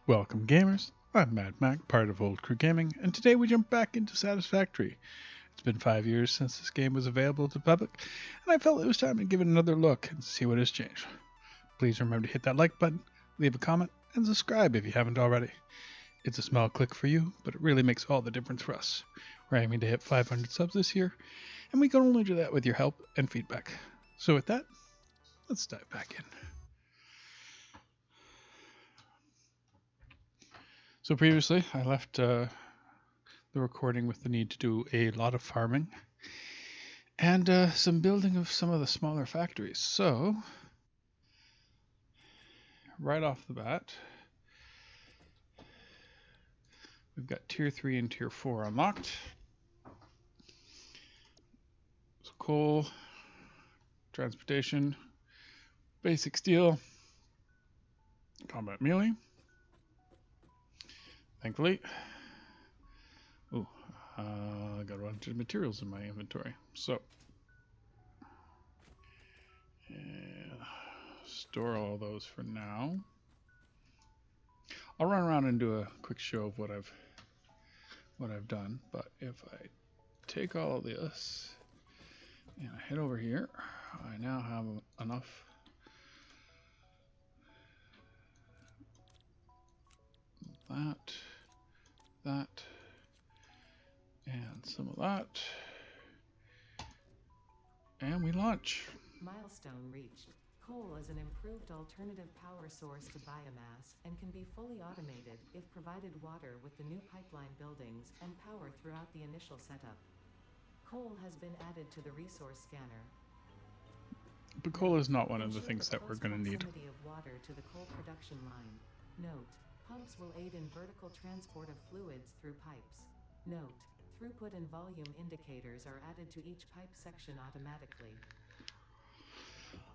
Welcome, gamers. I'm Mad Mac, part of OldCrewGaming, and today we jump back into Satisfactory. It's been 5 years since this game was available to the public, and I felt it was time to give it another look and see what has changed. Please remember to hit that like button, leave a comment, and subscribe if you haven't already. It's a small click for you, but it really makes all the difference for us. We're aiming to hit 500 subs this year, and we can only do that with your help and feedback. So with that, let's dive back in. So previously, I left the recording with the need to do a lot of farming and some building of some of the smaller factories. So, right off the bat, we've got Tier 3 and Tier 4 unlocked. So coal, transportation, basic steel, combat melee. Thankfully. Oh, I got a bunch of materials in my inventory. So, store all those for now. I'll run around and do a quick show of what I've done. But if I take all of this and I head over here, I now have enough that, and some of that, and we launch. Milestone reached. Coal is an improved alternative power source to biomass and can be fully automated if provided water with the new pipeline buildings and power throughout the initial setup. Coal has been added to the resource scanner. But coal is not one of the things that we're going to need. Proximity of water to the coal production line. Note: pumps will aid in vertical transport of fluids through pipes. Note: throughput and volume indicators are added to each pipe section automatically.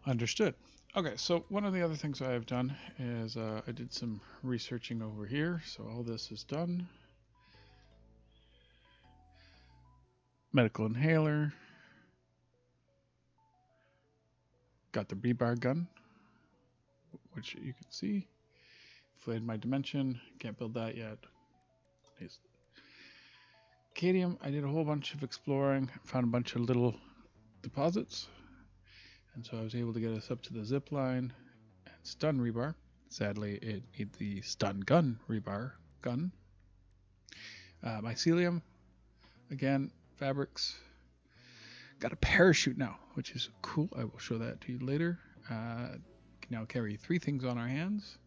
Understood. Okay, so one of the other things I have done is I did some researching over here. So all this is done. Medical inhaler. Got the rebar gun, which you can see. Inflated my dimension. Can't build that yet. Cadmium, I did a whole bunch of exploring. Found a bunch of little deposits. And so I was able to get us up to the zip line and stun rebar. Sadly, it needs the stun gun rebar gun. Mycelium, again, fabrics. Got a parachute now, which is cool. I will show that to you later. Can now carry 3 things on our hands.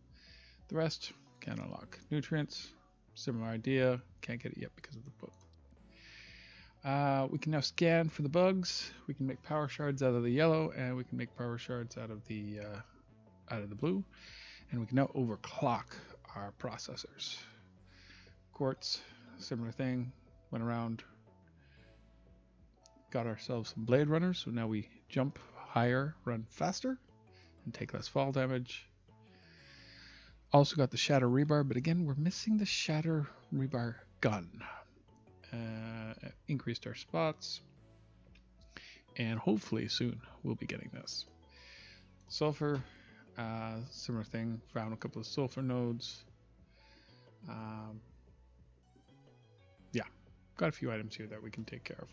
The rest can unlock. Nutrients, similar idea. Can't get it yet because of the book. We can now scan for the bugs. We can make power shards out of the yellow, and we can make power shards out of the blue. And we can now overclock our processors. Quartz, similar thing. Went around, got ourselves some blade runners. So now we jump higher, run faster, and take less fall damage. Also got the shatter rebar, but again, we're missing the shatter rebar gun. Increased our spots, and hopefully soon we'll be getting this. Sulfur, similar thing. Found a couple of sulfur nodes. Yeah, got a few items here that we can take care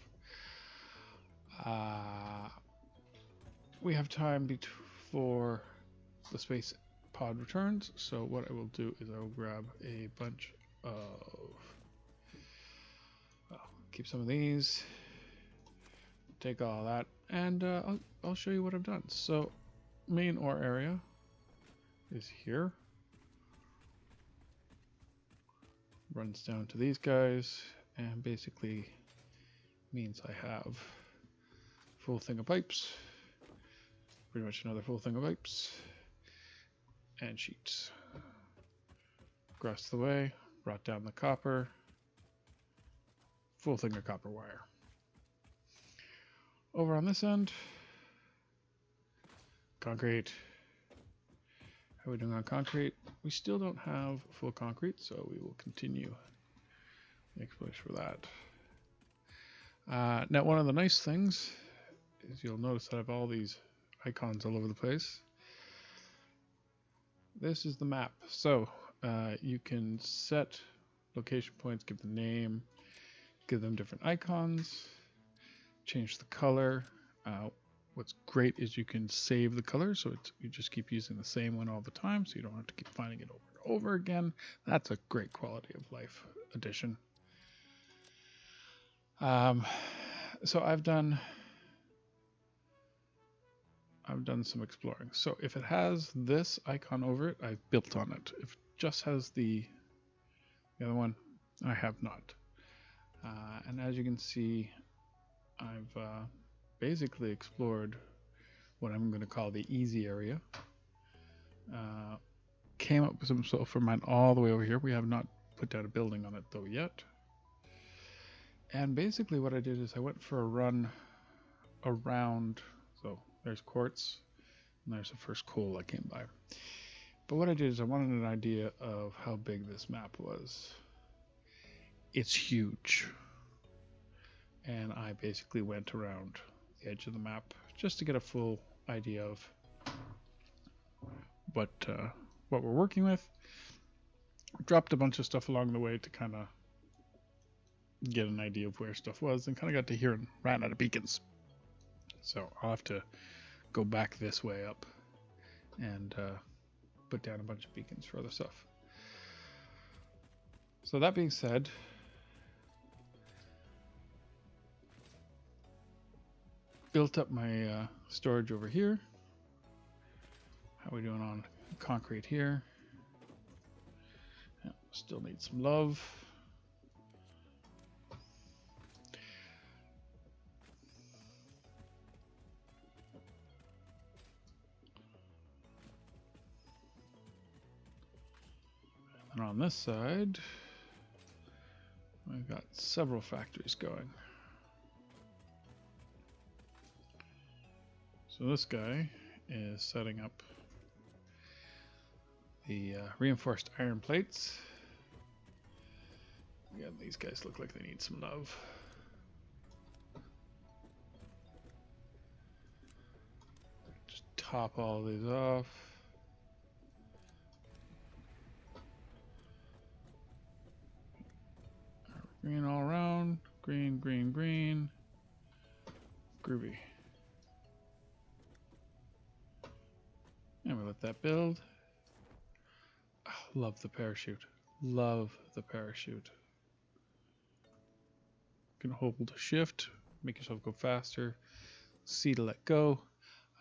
of. We have time before the space pod returns, so what I will do is I will grab a bunch of keep some of these, take all that, and I'll show you what I've done. So main ore area is here. Runs down to these guys, and basically means I have full thing of pipes, pretty much another full thing of pipes, and sheets. Across the way, brought down the copper, full thing of copper wire. Over on this end, concrete. How are we doing on concrete? We still don't have full concrete, so we will continue the exploration for that. Now, one of the nice things is you'll notice that I have all these icons all over the place. This is the map. So you can set location points, give the name, give them different icons, change the color. What's great is you can save the color, so you just keep using the same one all the time, so you don't have to keep finding it over and over again. That's a great quality of life addition. So I've done some exploring. So if it has this icon over it, I've built on it. If it just has the other one, I have not. And as you can see, I've basically explored what I'm going to call the easy area. Came up with some sulfur mine all the way over here. We have not put down a building on it though yet. And basically what I did is I went for a run around. So there's quartz and there's the first coal I came by. But what I did is I wanted an idea of how big this map was. It's huge. And I basically went around the edge of the map just to get a full idea of what we're working with. Dropped a bunch of stuff along the way to kind of get an idea of where stuff was, and kind of got to here and ran out of beacons. So I'll have to go back this way up and put down a bunch of beacons for other stuff. So that being said, built up my storage over here. How are we doing on concrete here? Yeah, still need some love. And on this side, we've got several factories going. So this guy is setting up the reinforced iron plates. Again, these guys look like they need some love. Just top all these off. Green all around. Green, green, green. Groovy. And we let that build. Oh, love the parachute. Love the parachute. You can hold shift, make yourself go faster. C to let go.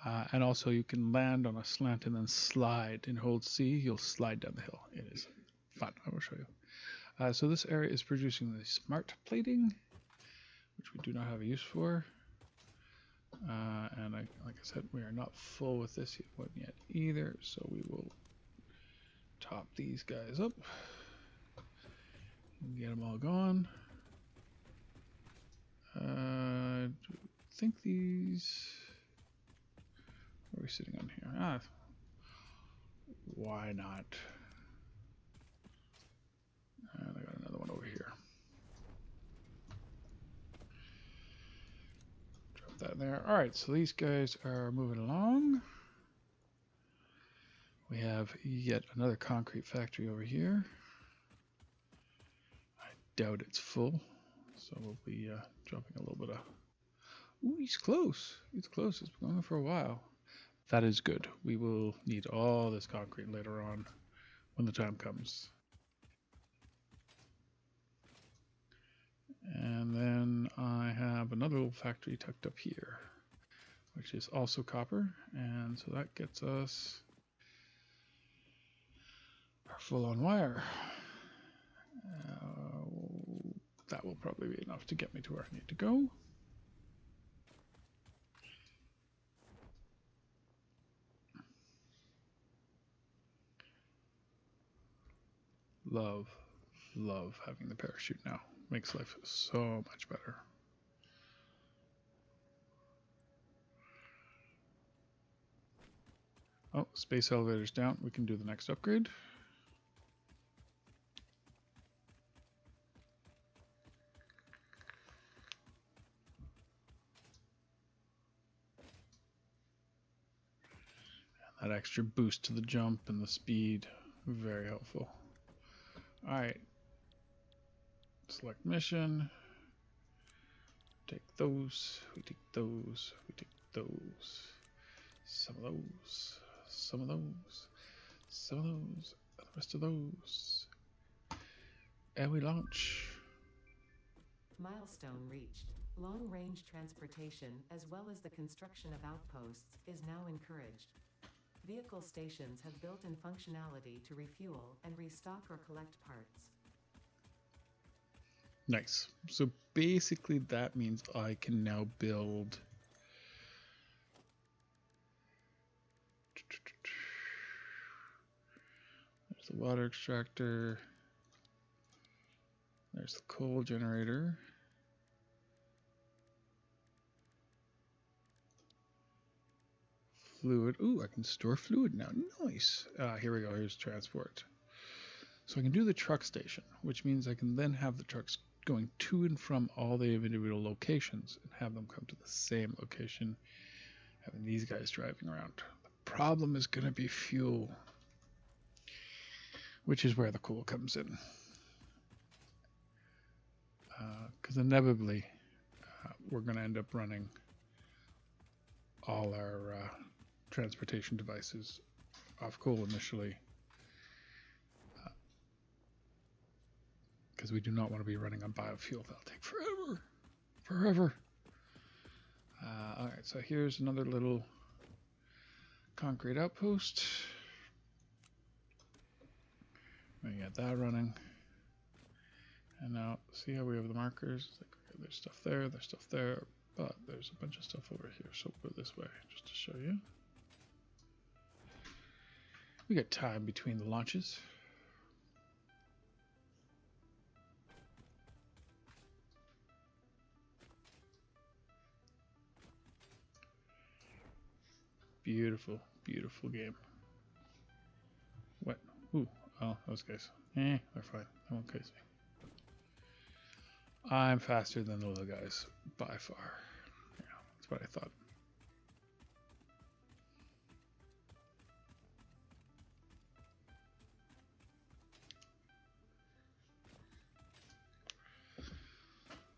And also you can land on a slant and then slide and hold C. You'll slide down the hill. It is fun. I will show you. So this area is producing the smart plating, which we do not have a use for. And like I said, we are not full with this one yet either, so we will top these guys up and get them all going. I think these, what are we sitting on here? Why not? And I got another one over here. Drop that there. All right, so these guys are moving along. We have yet another concrete factory over here. I doubt it's full, so we'll be dropping a little bit of... Ooh, he's close. He's close. It's been going for a while. That is good. We will need all this concrete later on when the time comes. And then I have another little factory tucked up here, which is also copper. And so that gets us our full-on wire. That will probably be enough to get me to where I need to go. Love having the parachute now. Makes life so much better. Oh, space elevator's down. We can do the next upgrade. And that extra boost to the jump and the speed, very helpful. Alright. Select mission. Take those. We take those. We take those. Some of those. Some of those. Some of those. And the rest of those. And we launch. Milestone reached. Long-range transportation, as well as the construction of outposts, is now encouraged. Vehicle stations have built-in functionality to refuel and restock or collect parts. Nice. So basically that means I can now build there's the water extractor. There's the coal generator. Fluid. Ooh, I can store fluid now. Nice. Here we go. Here's transport. So I can do the truck station, which means I can then have the trucks going to and from all the individual locations and have them come to the same location, having these guys driving around. The problem is going to be fuel, which is where the coal comes in. Because inevitably, we're going to end up running all our transportation devices off coal initially, because we do not want to be running on biofuel. That'll take forever. All right, so here's another little concrete outpost. We got that running, and now see how we have the markers. There's stuff there, there's stuff there, but there's a bunch of stuff over here. So we'll go this way just to show you. We got time between the launches. Beautiful, beautiful game. What? Ooh, oh, those guys. They're fine. They won't case me. I'm faster than the little guys, by far. Yeah, that's what I thought.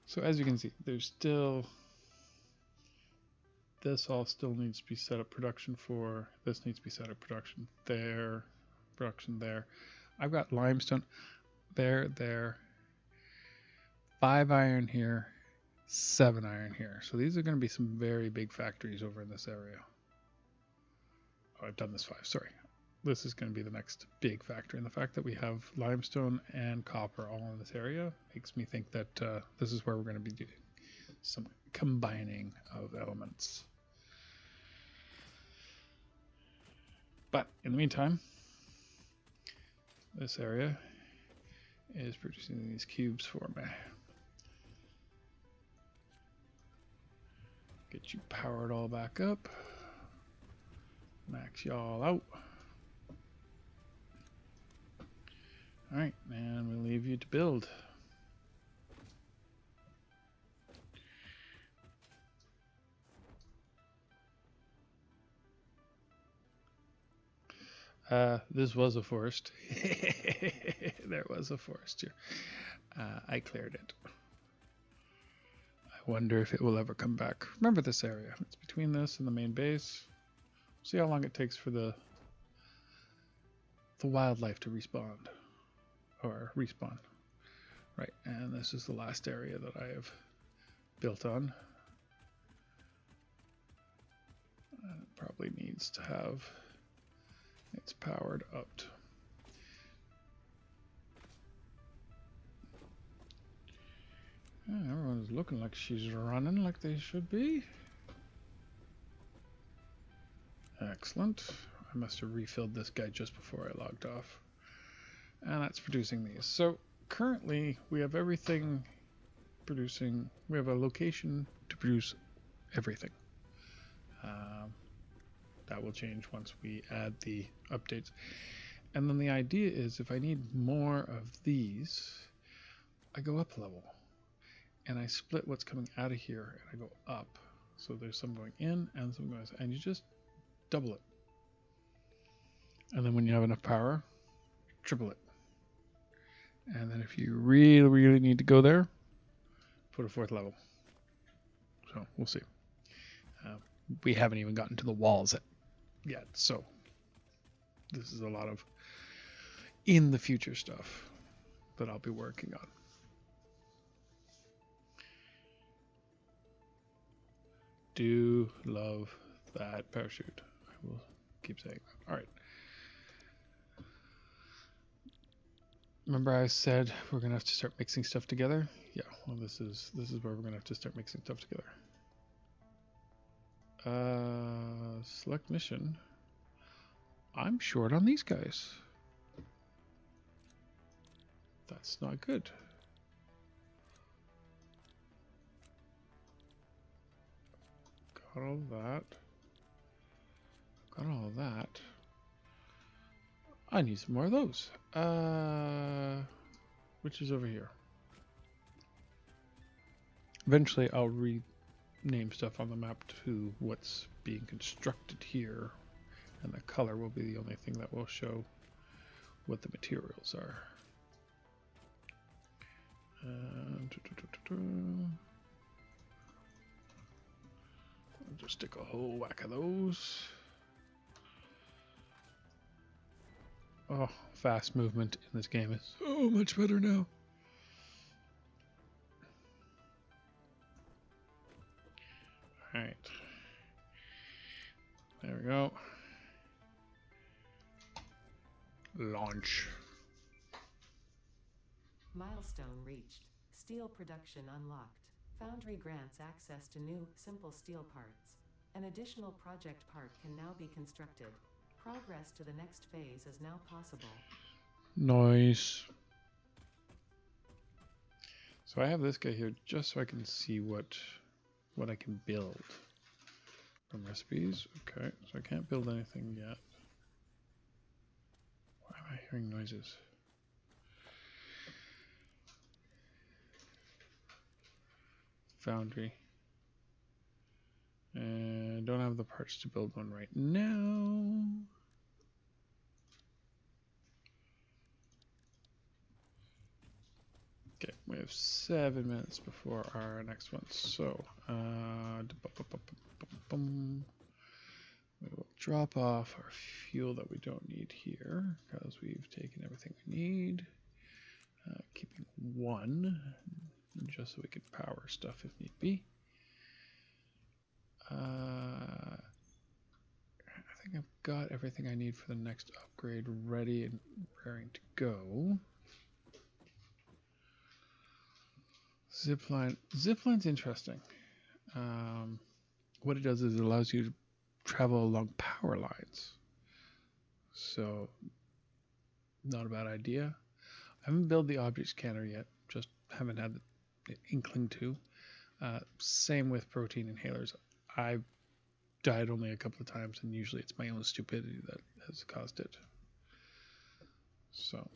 So as you can see, there's still, this all still needs to be set up production for, this needs to be set up production there, production there. I've got limestone there, 5 iron here, 7 iron here. So these are going to be some very big factories over in this area. Oh, I've done this 5, sorry. This is going to be the next big factory. And the fact that we have limestone and copper all in this area makes me think that this is where we're going to be doing some combining of elements. But in the meantime, this area is producing these cubes for me. Get you powered all back up. Max y'all out. Alright, and we'll leave you to build. This was a forest. There was a forest here. I cleared it. I wonder if it will ever come back. Remember this area. It's between this and the main base. See how long it takes for the wildlife to respawn. Or respawn. Right, and this is the last area that I have built on. And it probably needs to have it's powered up. Yeah, everyone's looking like she's running like they should be. Excellent. I must have refilled this guy just before I logged off. And that's producing these. So currently we have everything producing. We have a location to produce everything. That will change once we add the updates. And then the idea is if I need more of these, I go up a level. And I split what's coming out of here and I go up. So there's some going in and some going out. And you just double it. And then when you have enough power, triple it. And then if you really, really need to go there, put a 4th level. So we'll see. We haven't even gotten to the walls yet, so this is a lot of in the future stuff that I'll be working on. Do love that parachute. I will keep saying that. All right. Remember I said we're gonna have to start mixing stuff together? Yeah, well this is where we're gonna have to start mixing stuff together. Select mission. I'm short on these guys. That's not good. Got all that. Got all that. I need some more of those. Which is over here. Eventually I'll rename stuff on the map to what's being constructed here, and the color will be the only thing that will show what the materials are. I'll just stick a whole whack of those. Oh, fast movement in this game is so much better now. Alright. There we go. Launch. Milestone reached. Steel production unlocked. Foundry grants access to new, simple steel parts. An additional project part can now be constructed. Progress to the next phase is now possible. Nice. So I have this guy here just so I can see what I can build from recipes. Okay, so I can't build anything yet. Why am I hearing noises? Foundry. And don't have the parts to build one right now. Okay, we have 7 minutes before our next one. So, we will drop off our fuel that we don't need here because we've taken everything we need. Keeping 1 just so we can power stuff if need be. I think I've got everything I need for the next upgrade ready and raring to go. Zipline. Zipline's interesting. What it does is it allows you to travel along power lines. So, not a bad idea. I haven't built the object scanner yet, just haven't had the inkling to. Same with protein inhalers. I've died only a couple of times, and usually it's my own stupidity that has caused it. So,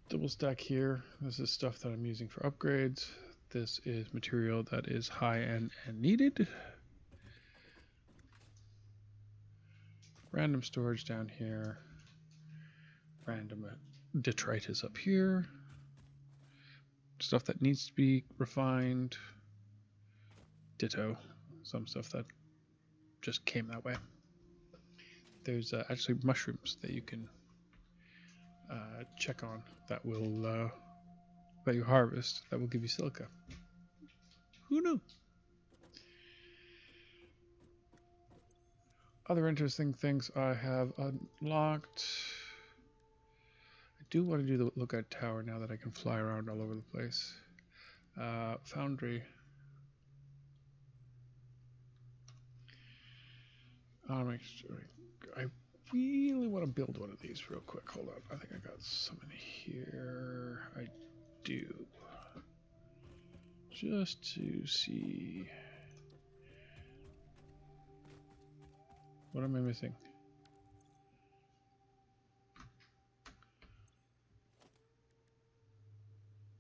double stack here. This is stuff that I'm using for upgrades. This is material that is high end and needed. Random storage down here. Random detritus up here. Stuff that needs to be refined. Ditto. Some stuff that just came that way. There's actually mushrooms that you can check on that will that you harvest that will give you silica. Who knew? Other interesting things I have unlocked. I do want to do the lookout tower now that I can fly around all over the place. Foundry. I'll make sure. I really want to build one of these real quick. Hold on. I think I got some in here. I do. Just to see. What am I missing?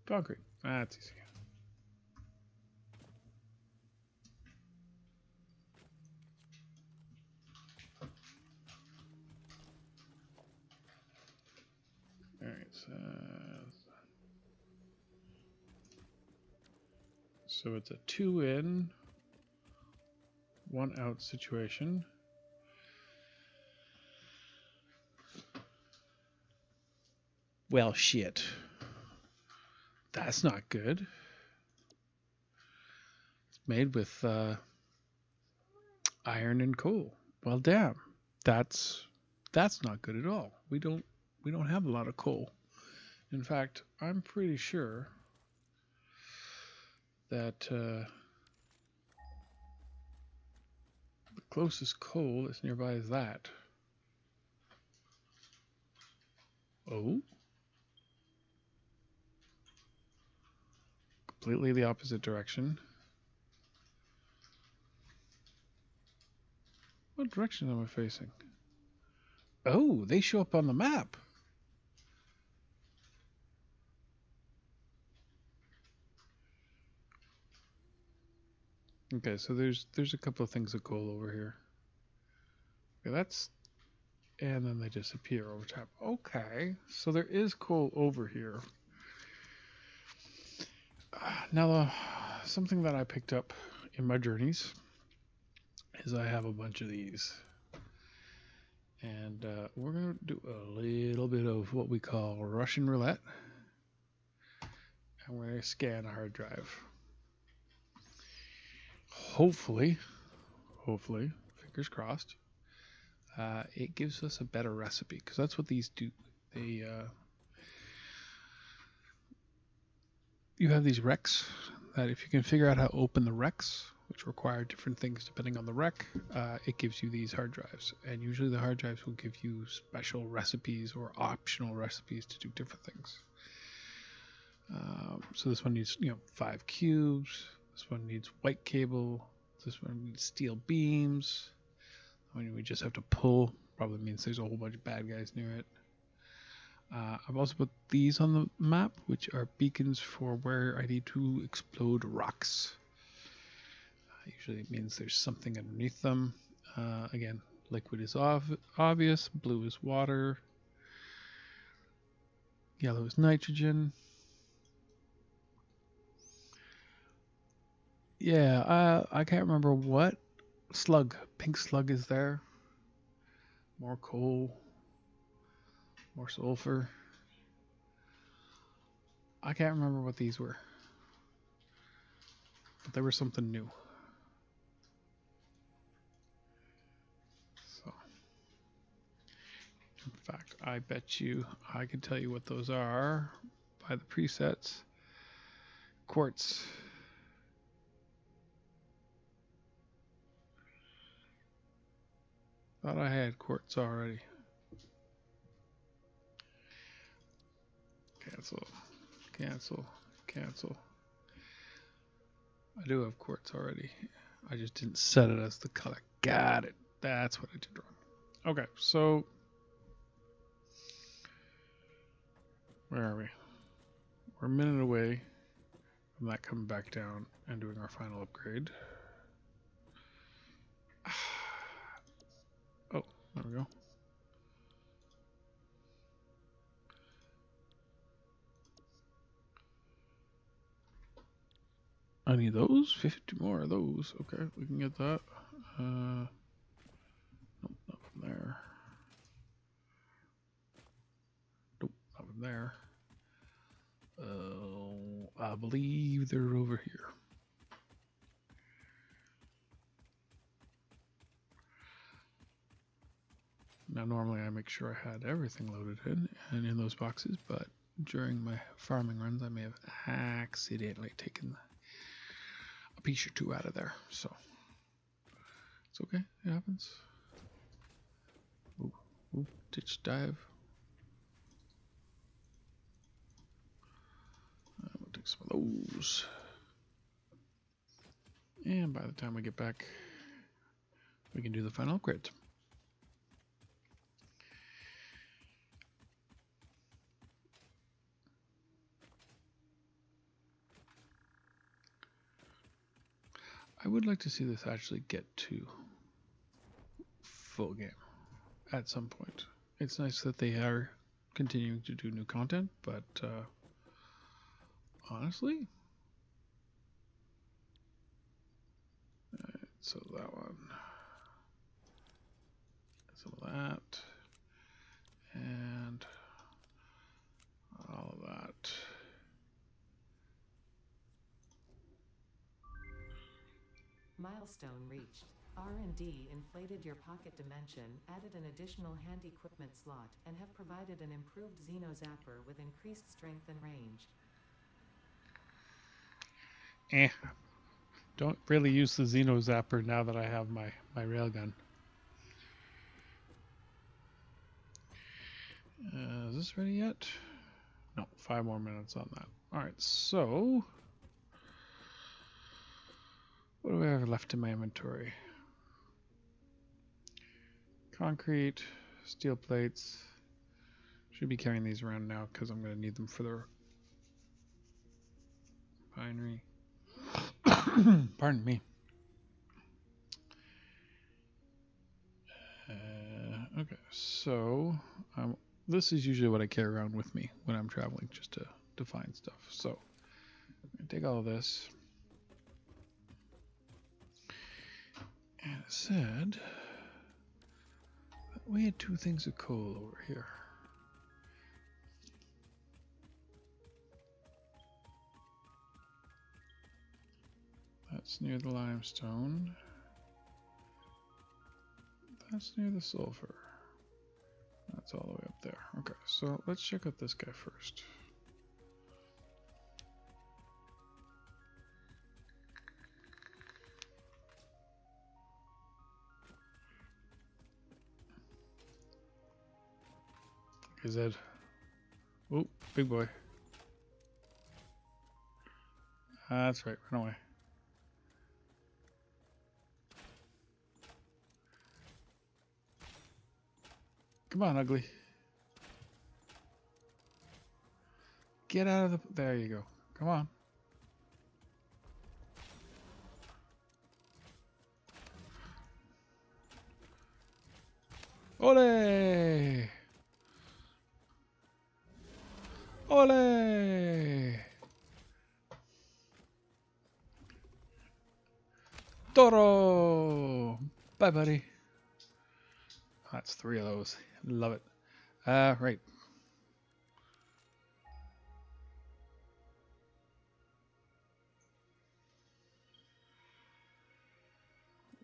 Concrete. That's easy. So it's a 2 in, 1 out situation. Well, shit. That's not good. It's made with iron and coal. Well, damn. That's not good at all. We don't have a lot of coal. In fact, I'm pretty sure that the closest coal as nearby as that. Oh? Completely the opposite direction. What direction am I facing? Oh, they show up on the map. Okay, so there's a couple of things of coal over here. Okay, that's, and then they disappear over time. Okay, so there is coal over here. Now, something that I picked up in my journeys is I have a bunch of these. And we're going to do a little bit of what we call Russian roulette. And we're going to scan a hard drive. Hopefully, fingers crossed, it gives us a better recipe. Because that's what these do. They, you have these recs that if you can figure out how to open the recs, which require different things depending on the rec, it gives you these hard drives. And usually the hard drives will give you special recipes or optional recipes to do different things. So this one needs, 5 cubes. This one needs white cable. This one needs steel beams. When we just have to pull, probably means there's a whole bunch of bad guys near it. I've also put these on the map, which are beacons for where I need to explode rocks. Usually it means there's something underneath them. Again, liquid is obvious, blue is water, yellow is nitrogen. Yeah, I can't remember what slug. Pink slug is there. More coal. More sulfur. I can't remember what these were. But they were something new. So, in fact, I bet you I can tell you what those are by the presets. Quartz. Thought I had quartz already. Cancel. Cancel. Cancel. I do have quartz already. I just didn't set it as the color. Got it. That's what I did wrong. Okay, so where are we? We're a minute away from that coming back down and doing our final upgrade. Oh, there we go. I need those. 50 more of those. Okay, we can get that. Nope, not from there. Nope, not from there. I believe they're over here. Now, normally I make sure I had everything loaded in and in those boxes, but during my farming runs, I may have accidentally taken a piece or two out of there. So it's okay. It happens. Ooh, ooh, ditch dive. We'll take some of those. And by the time we get back, we can do the final upgrade. I would like to see this actually get to full game at some point. It's nice that they are continuing to do new content, but honestly, so that one, some of that, and all of that. Milestone reached. R&D inflated your pocket dimension, added an additional hand equipment slot, and have provided an improved Xeno Zapper with increased strength and range. Don't really use the Xeno Zapper now that I have my railgun. Is this ready yet? No, 5 more minutes on that. Alright, so what do I have left in my inventory? Concrete, steel plates. Should be carrying these around now because I'm going to need them for the refinery. Pardon me. Okay, so this is usually what I carry around with me when I'm traveling, just to find stuff. So I'm going to take all of this. And it said that we had 2 things of coal over here. That's near the limestone. That's near the sulfur. That's all the way up there. Okay, so let's check out this guy first. Okay, Zed. Oh, big boy. That's right, run away. Come on, ugly. Get out of the... There you go. Come on. Ole! Ole! Toro! Bye, buddy. That's 3 of those. Love it. Right.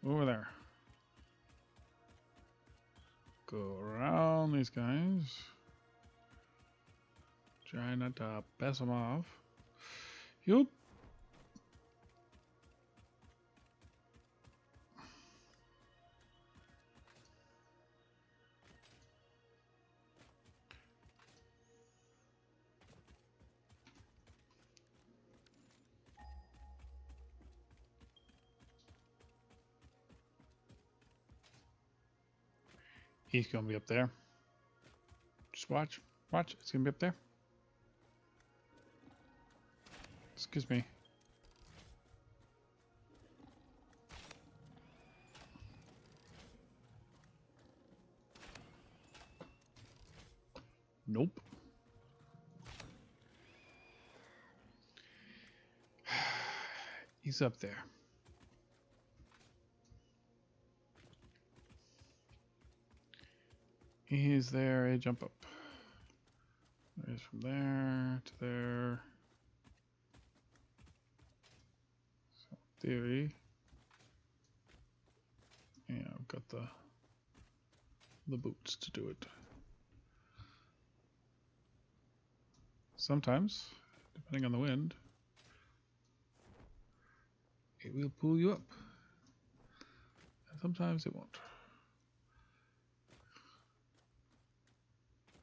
Over there. Go around these guys. Try not to piss them off. Yup. He's gonna be up there. Just watch. Watch. It's gonna be up there. Excuse me. Nope. He's up there. He's there. A jump up. There's from there to there. So theory. Yeah, I've got the boots to do it. Sometimes, depending on the wind, it will pull you up. And sometimes it won't.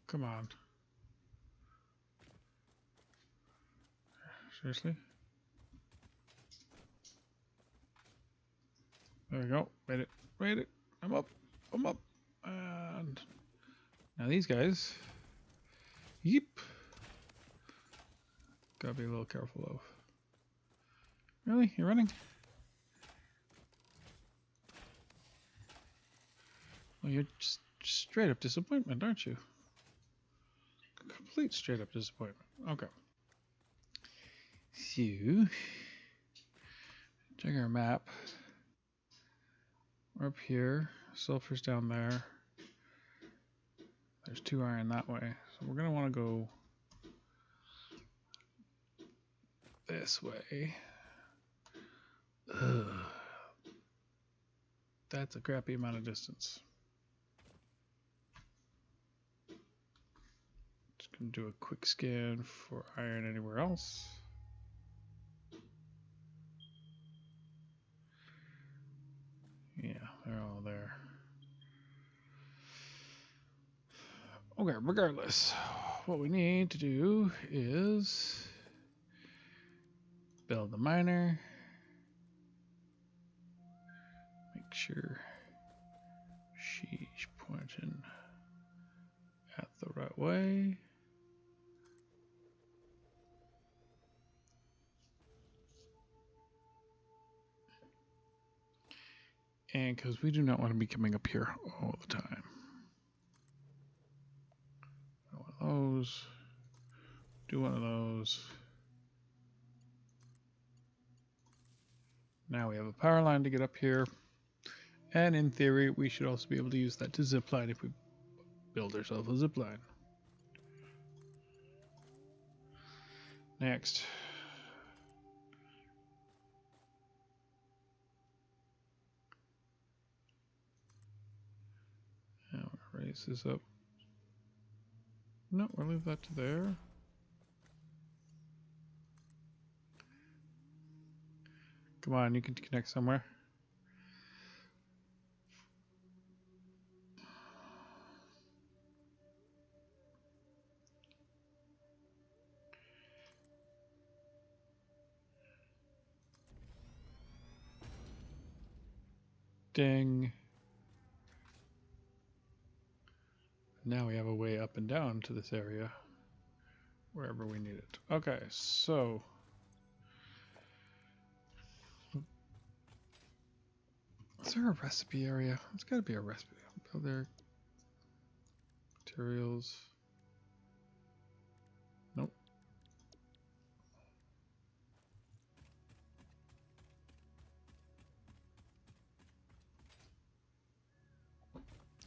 Come on. Seriously? There we go. Made it. Made it. I'm up. I'm up. And now these guys. Yeep. Gotta be a little careful of. Really? You're running? Well, you're just straight up disappointment, aren't you? complete straight up disappointment. Okay. So, check our map. We're up here. Sulfur's down there. There's 2 iron that way. So we're going to want to go this way. Ugh. That's a crappy amount of distance. Just going to do a quick scan for iron anywhere else. Yeah, they're all there. Okay, regardless, what we need to do is build the miner. Make sure she's pointing at the right way. And because we do not want to be coming up here all the time. One of those. Do one of those. Now we have a power line to get up here. And in theory, we should also be able to use that to zip line if we build ourselves a zip line. Next. Now we'll raise this up. No, we'll leave that to there. Come on, you can connect somewhere. Ding. Now we have a way up and down to this area, wherever we need it. Okay, so is there a recipe area? There's got to be a recipe. Other materials. Nope.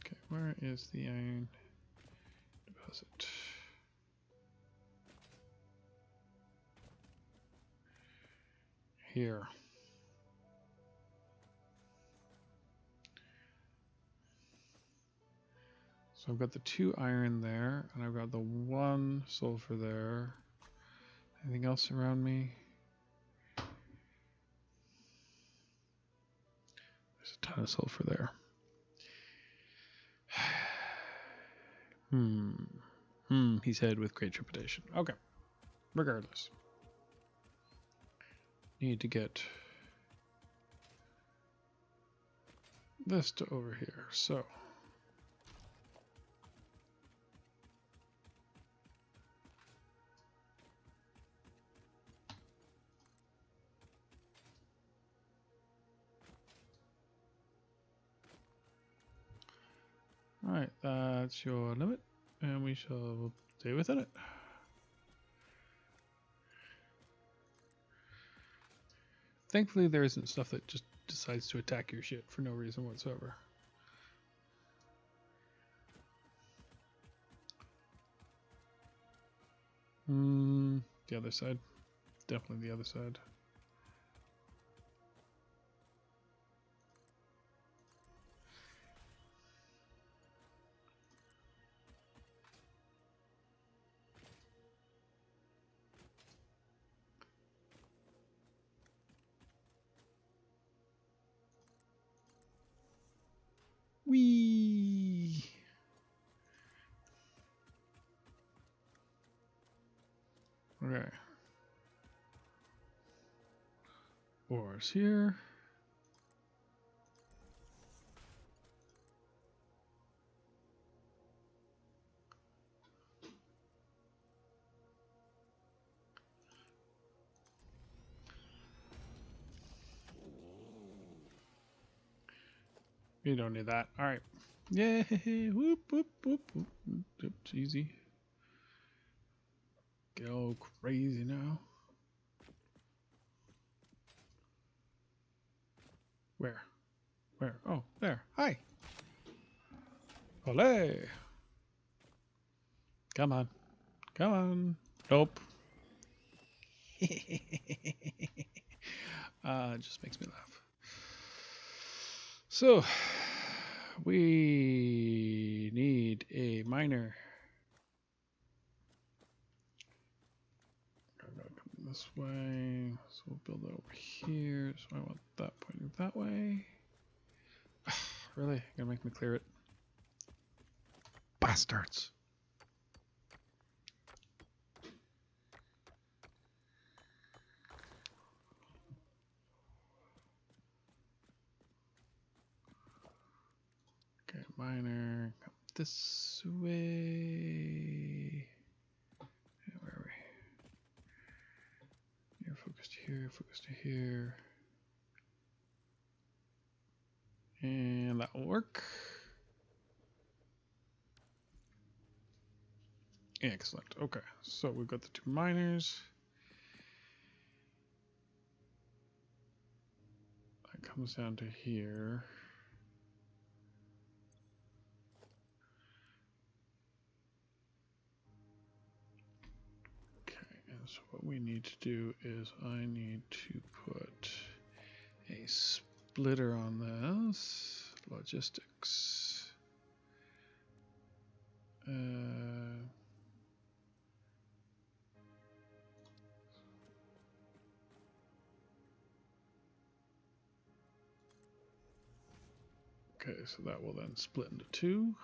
Okay, where is the iron deposit? Here. So I've got the 2 iron there, and I've got the 1 sulfur there. Anything else around me? There's a ton of sulfur there. He said with great trepidation. Okay. Regardless. Need to get this to over here. So alright, that's your limit, and we shall stay within it. Thankfully, there isn't stuff that just decides to attack your shit for no reason whatsoever. The other side. Definitely the other side. Whee! Okay. Ores here. You don't need that. Alright. Yay! Whoop, whoop, whoop, whoop. It's easy. get all crazy now. Where? Where? Oh, there. Hi. Olé. Come on. Come on. Nope. It just makes me laugh. So, we need a miner. I'm going to come this way. So we'll build it over here. So I want that pointing that way. Really? You're going to make me clear it? Bastards. Okay, miner, come this way. Where are we? You're focused here, focused to here. And that will work. Excellent. Okay, so we've got the two miners. That comes down to here. Okay, and so what we need to do is I need to put a splitter on this. Logistics. Okay, so that will then split into two.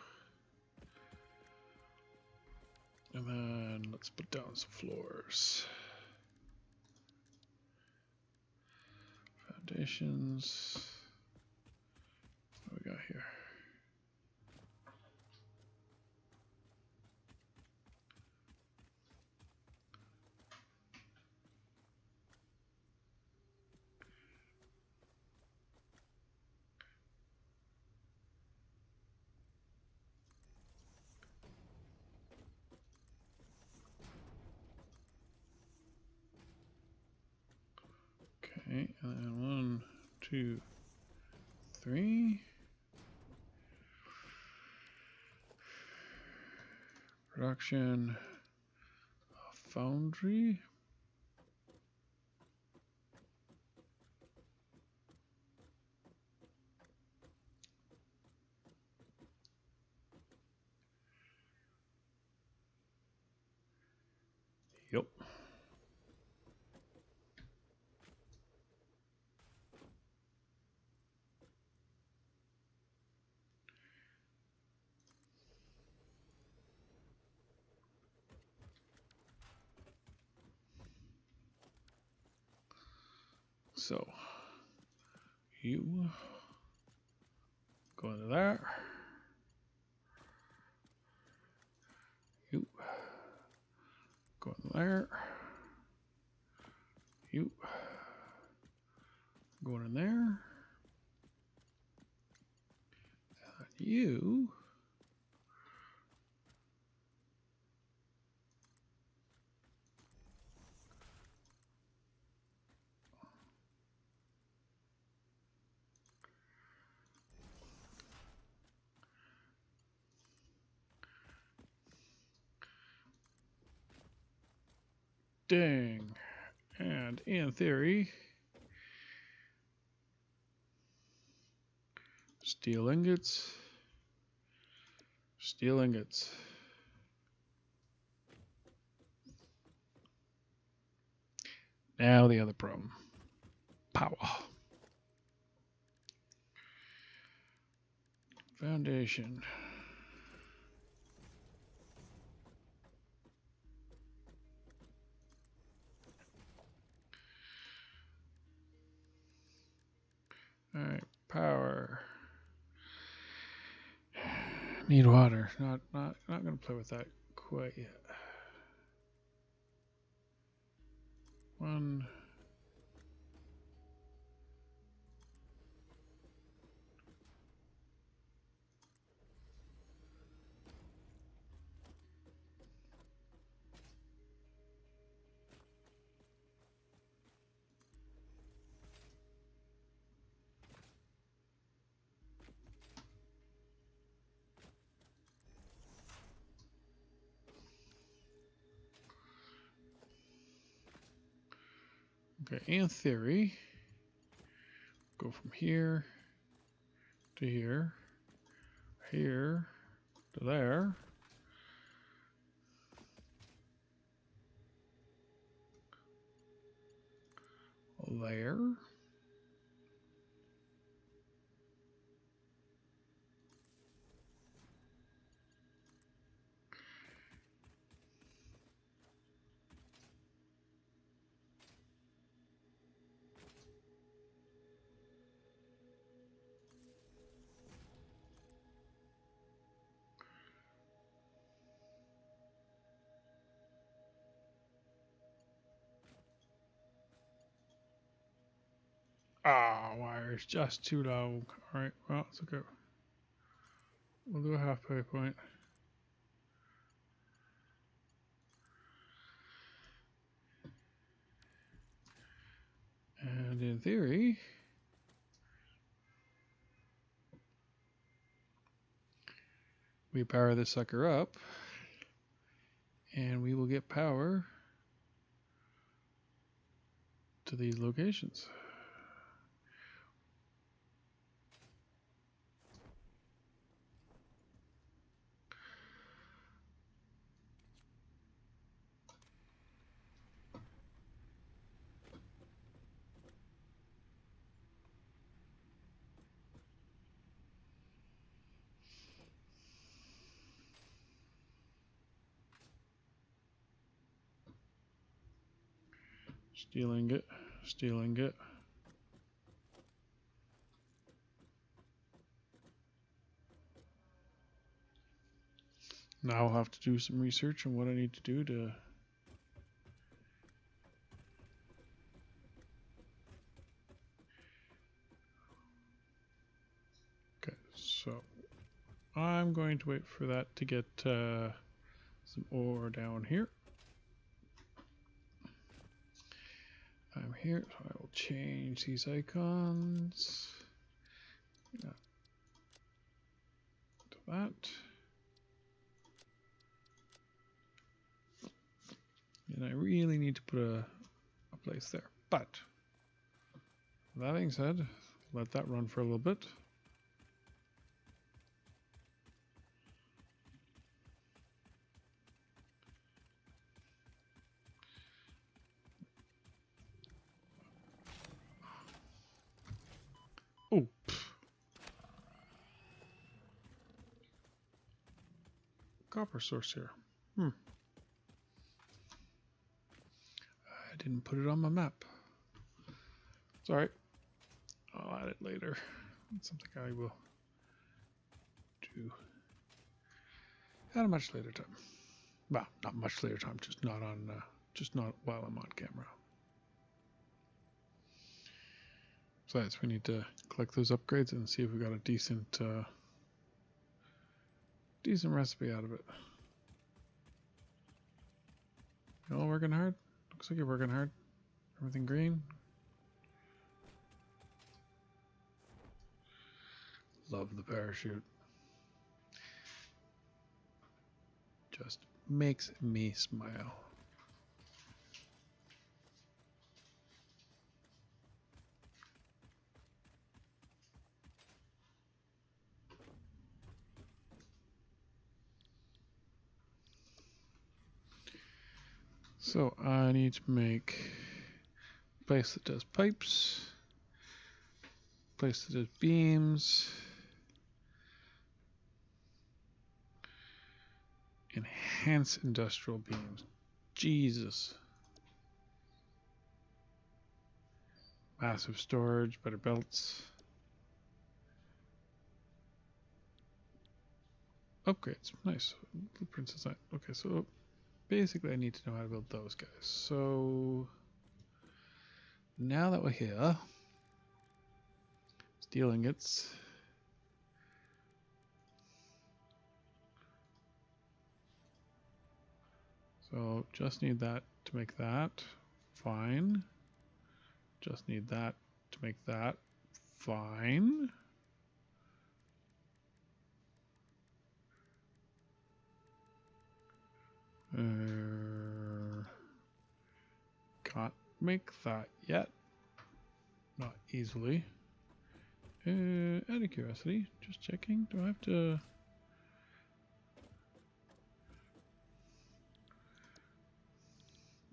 And then let's put down some floors. Foundations. What do we got here? Okay, and then 1, 2, 3. Production foundry. Yep. So you go into there. You go in there. You go in there. You dang. And in theory, steel ingots. Steel ingots. Now the other problem. Power. Foundation. All right, power. Need water. Not gonna play with that quite yet. 1. Okay, in theory, go from here to here, here to there. There. Ah, wire's just too low. Alright, well, it's okay. We'll do a halfway point. And in theory, we power this sucker up, and we will get power to these locations. Stealing it, stealing it. Now I'll have to do some research on what I need to do to okay, so I'm going to wait for that to get some ore down here. I'm here, so I will change these icons to that. And I really need to put a place there. But that being said, let that run for a little bit. Oh, copper source here. I didn't put it on my map. It's alright. I'll add it later. It's something I will do at a much later time. Well, not much later time, just not while I'm on camera. Besides, we need to collect those upgrades and see if we got a decent recipe out of it. You all working hard? Looks like you're working hard. Everything green? Love the parachute. Just makes me smile. So I need to make a place that does pipes, a place that does beams, enhance industrial beams. Jesus. Massive storage, better belts. Upgrades, nice. Blueprints design. Okay, so basically I need to know how to build those guys. So now that we're here, steel ingots. So just need that to make that. Fine. Just need that to make that. Fine. Got make that yet. Not easily. Out of curiosity, just checking. Do I have to...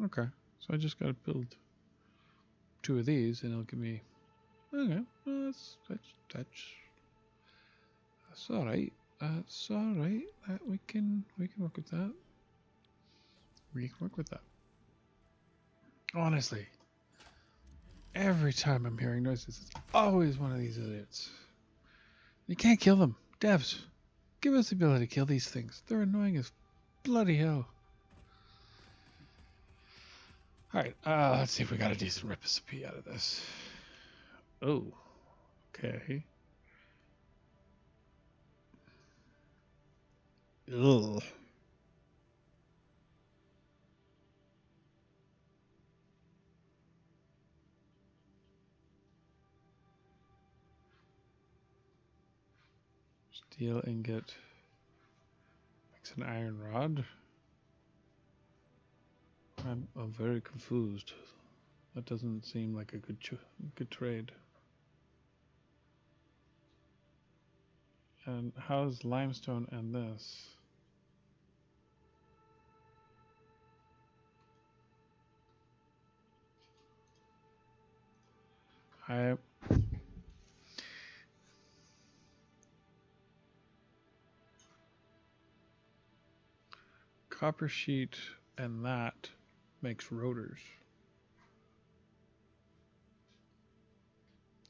Okay, so I just gotta build 2 of these and it'll give me... Okay, well, that's alright. That's alright. That we can work with that. We can work with that. Honestly, every time I'm hearing noises, it's always one of these idiots. You can't kill them. Devs, give us the ability to kill these things. They're annoying as bloody hell. Alright, let's see if we got a decent recipe out of this. Oh, okay. Ugh. Steel ingot makes an iron rod. I'm very confused. That doesn't seem like a good trade. And how's limestone and this? Copper sheet and that makes rotors.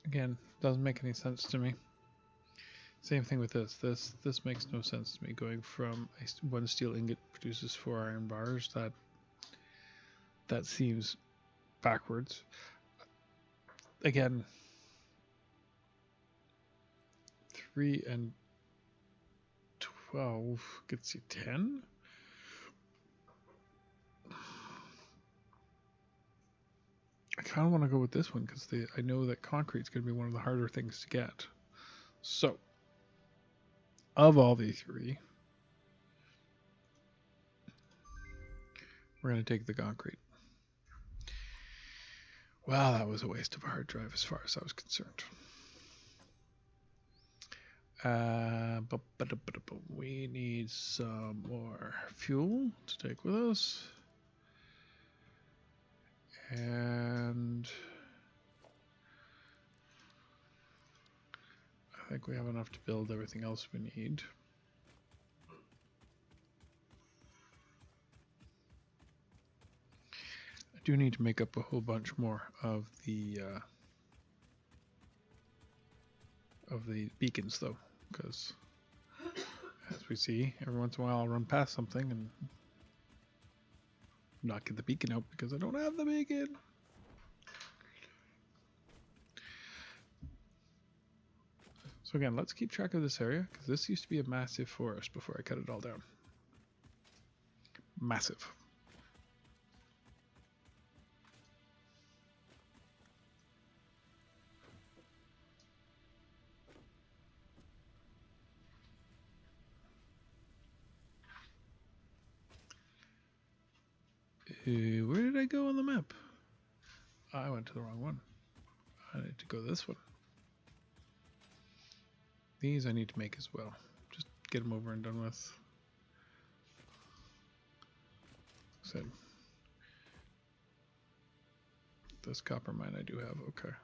Again, doesn't make any sense to me. Same thing with this. This makes no sense to me. Going from one steel ingot produces 4 iron bars. That seems backwards. Again, 3 and 12 gets you 10. I kind of want to go with this one because I know that concrete's going to be one of the harder things to get. So, of all these 3, we're going to take the concrete. Well, that was a waste of a hard drive as far as I was concerned. We need some more fuel to take with us. And I think we have enough to build everything else we need. I do need to make up a whole bunch more of the beacons though, because as we see, every once in a while I'll run past something and not get the beacon out because I don't have the beacon. So again, let's keep track of this area because this used to be a massive forest before I cut it all down. Massive. Where did I go on the map? I went to the wrong one. I need to go this one. These I need to make as well. Just get them over and done with. Said this copper mine I do have. Okay.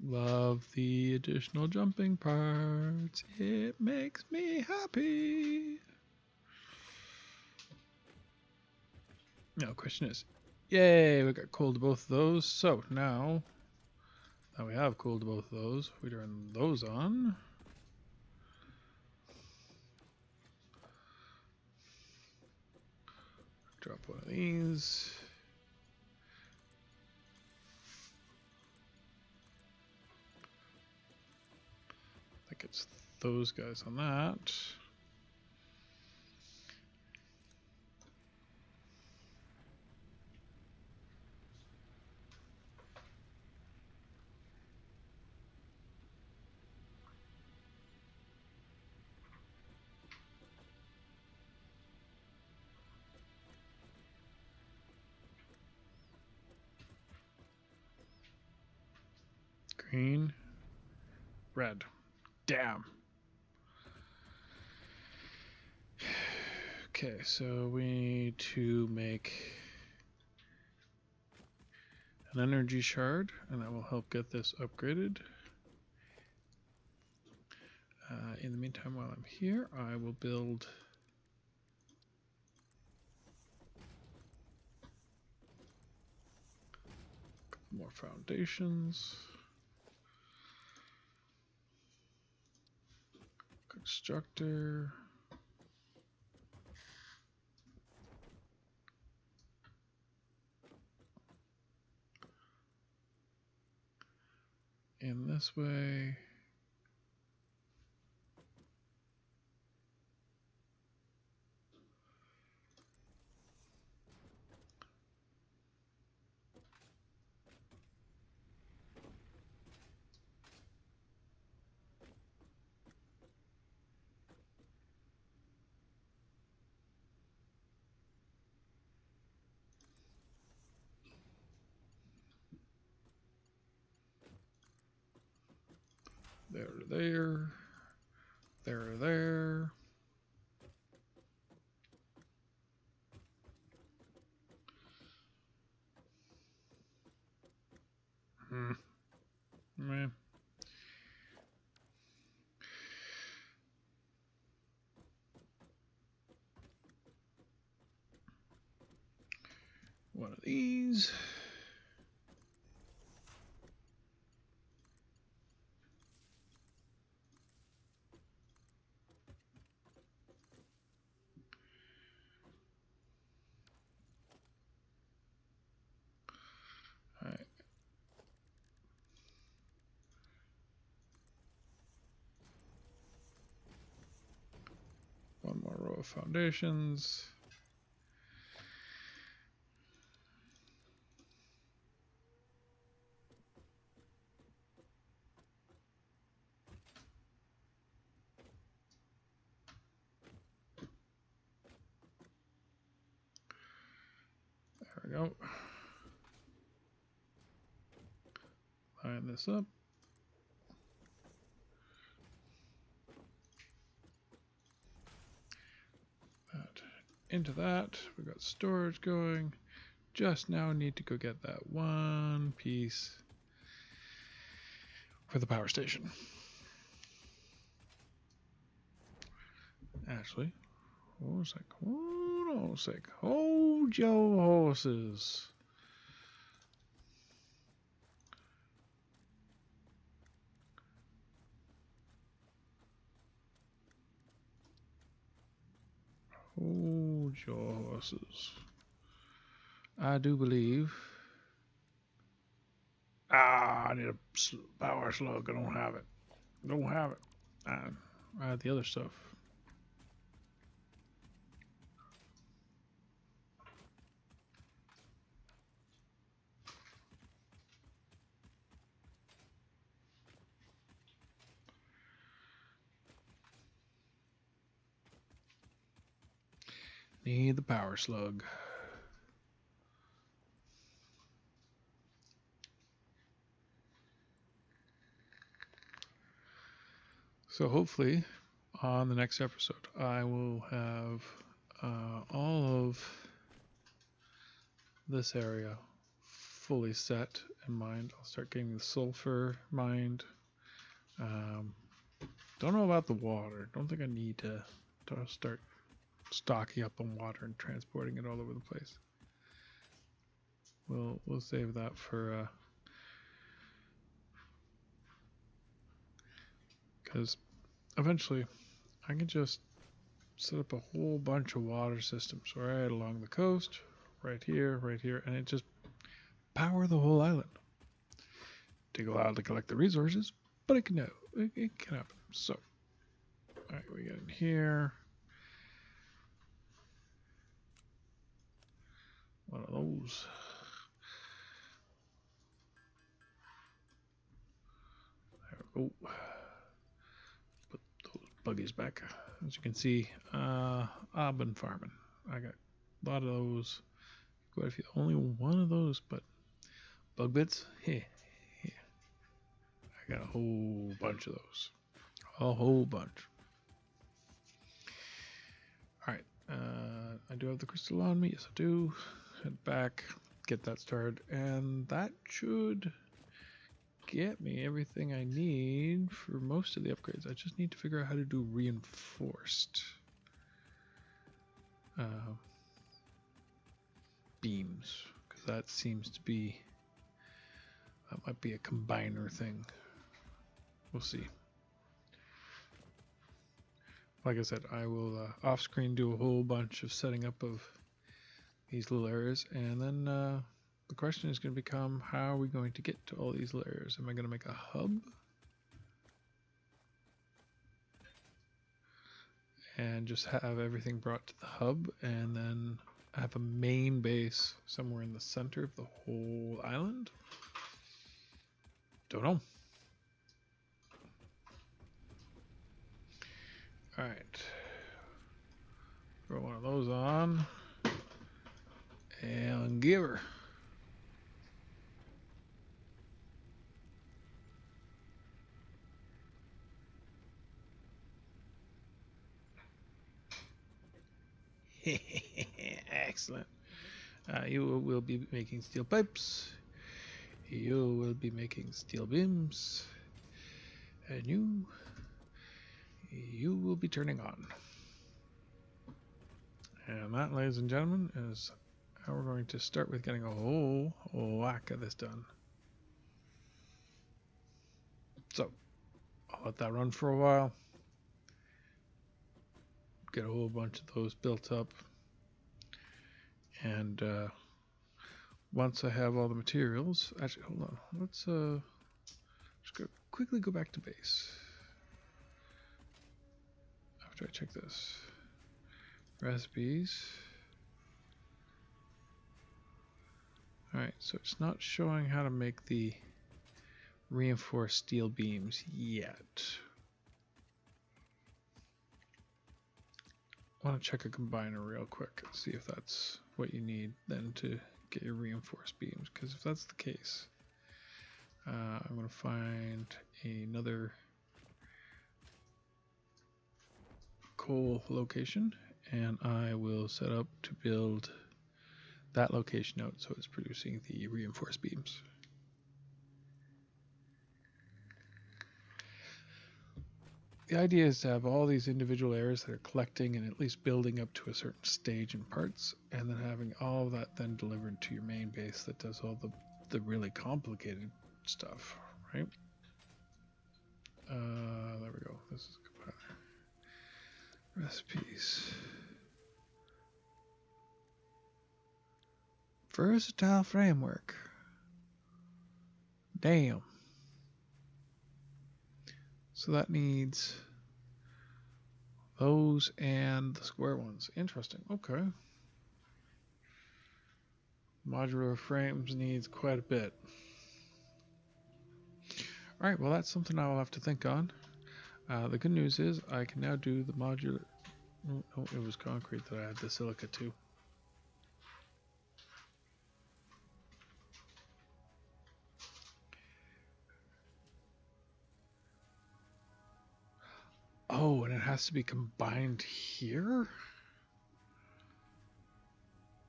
Love the additional jumping parts. It makes me happy. Now, question is, yay, we got coal to both of those. So now we have coal to both of those. We turn those on. Drop one of these. That gets those guys on that. Green. Red. Damn. Okay, so we need to make an energy shard, and that will help get this upgraded. In the meantime, while I'm here, I will build more foundations. Constructor. In this way. There. Man. One of these. All right. One more row of foundations. There we go. Line this up. Into that, we got storage going. Just now need to go get that one piece for the power station. Actually, hold on a sec. Hold on a sec. Hold your horses. Hold your horses. I do believe. I need a power slug. I don't have it. Don't have it. I had the other stuff. Need the power slug. So hopefully on the next episode I will have all of this area fully set in mind. I'll start getting the sulfur mined. Don't know about the water. Don't think I need to start stocking up on water and transporting it all over the place. We'll save that for because eventually I can just set up a whole bunch of water systems right along the coast, right here, and it just power the whole island. Take a while to collect the resources, but it can happen. So, all right, we get in here. One of those. There we go. Put those buggies back. As you can see, I've been farming. I got a lot of those. Quite a few. Only one of those, but bug bits. Hey. I got a whole bunch of those. A whole bunch. Alright. I do have the crystal on me. Yes, I do. Head back. Get that started. And that should get me everything I need for most of the upgrades. I just need to figure out how to do reinforced beams, because that seems to be, that might be a combiner thing. We'll see. Like I said, I will off screen do a whole bunch of setting up of these little areas, and then the question is going to become, how are we going to get to all these little areas? Am I going to make a hub and just have everything brought to the hub, and then have a main base somewhere in the center of the whole island? Don't know. Alright. Throw one of those on. And give her. Excellent. You will be making steel pipes. You will be making steel beams. And you will be turning on. And that, ladies and gentlemen, is how we're going to start with getting a whole whack of this done. So, I'll let that run for a while. Get a whole bunch of those built up. And once I have all the materials, actually, hold on. Let's just quickly go back to base. After I check this. Recipes. Alright, so it's not showing how to make the reinforced steel beams yet. I want to check a combiner real quick and see if that's what you need then to get your reinforced beams, because if that's the case, I'm going to find another coal location, and I will set up to build that location out so it's producing the reinforced beams. The idea is to have all these individual areas that are collecting and at least building up to a certain stage in parts, and then having all of that then delivered to your main base that does all the really complicated stuff, right? There we go. This is a compiler. Recipes. Versatile framework. Damn. So that needs those and the square ones. Interesting. Okay. Modular frames needs quite a bit. All right. Well, that's something I will have to think on. The good news is I can now do the modular. Oh, it was concrete that I had the silica too. Oh, and it has to be combined here?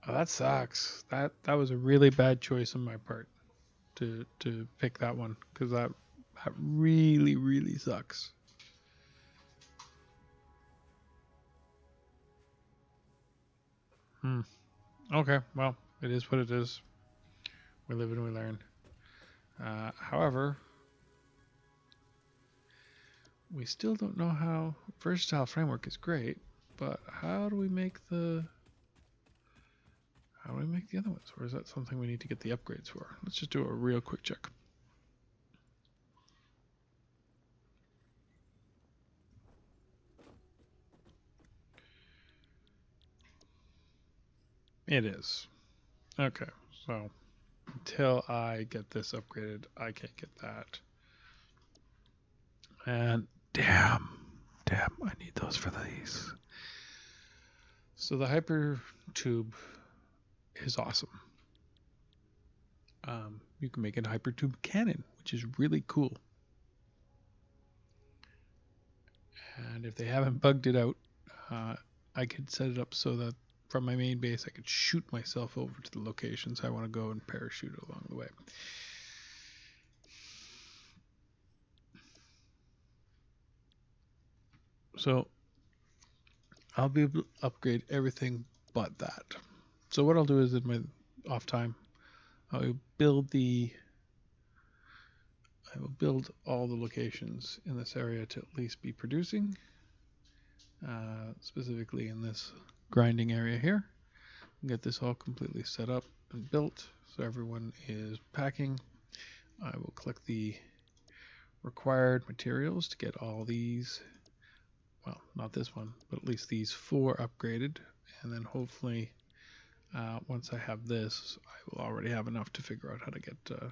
Oh, that sucks. That was a really bad choice on my part to pick that one, because that really sucks. Okay, well, it is what it is. We live and we learn. However, we still don't know how. Versatile framework is great, but how do we make the other ones? Or is that something we need to get the upgrades for? Let's just do a real quick check. It is. Okay, so until I get this upgraded, I can't get that. And damn, I need those for these. So the hyper tube is awesome. You can make a hyper tube cannon, which is really cool. And if they haven't bugged it out, I could set it up so that from my main base I could shoot myself over to the locations I want to go and parachute along the way. So I'll be able to upgrade everything but that. So what I'll do is in my off time, I will build all the locations in this area to at least be producing, specifically in this grinding area here. Get this all completely set up and built so everyone is packing. I will collect the required materials to get all these, well, not this one, but at least these 4 upgraded, and then hopefully once I have this, I will already have enough to figure out how to get how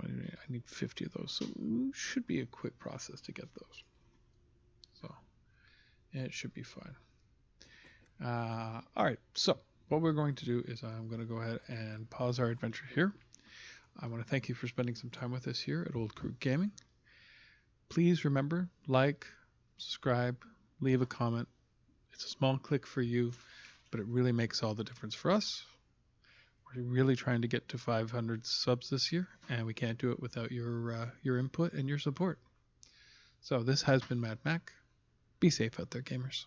many. I need 50 of those, so it should be a quick process to get those. So it should be fine. All right, so what we're going to do is I'm going to go ahead and pause our adventure here. I want to thank you for spending some time with us here at OldCrewGaming. Please remember, like, subscribe, leave a comment. It's a small click for you, but it really makes all the difference for us. We're really trying to get to 500 subs this year, and we can't do it without your input and your support. So this has been Mad Mac. Be safe out there, gamers.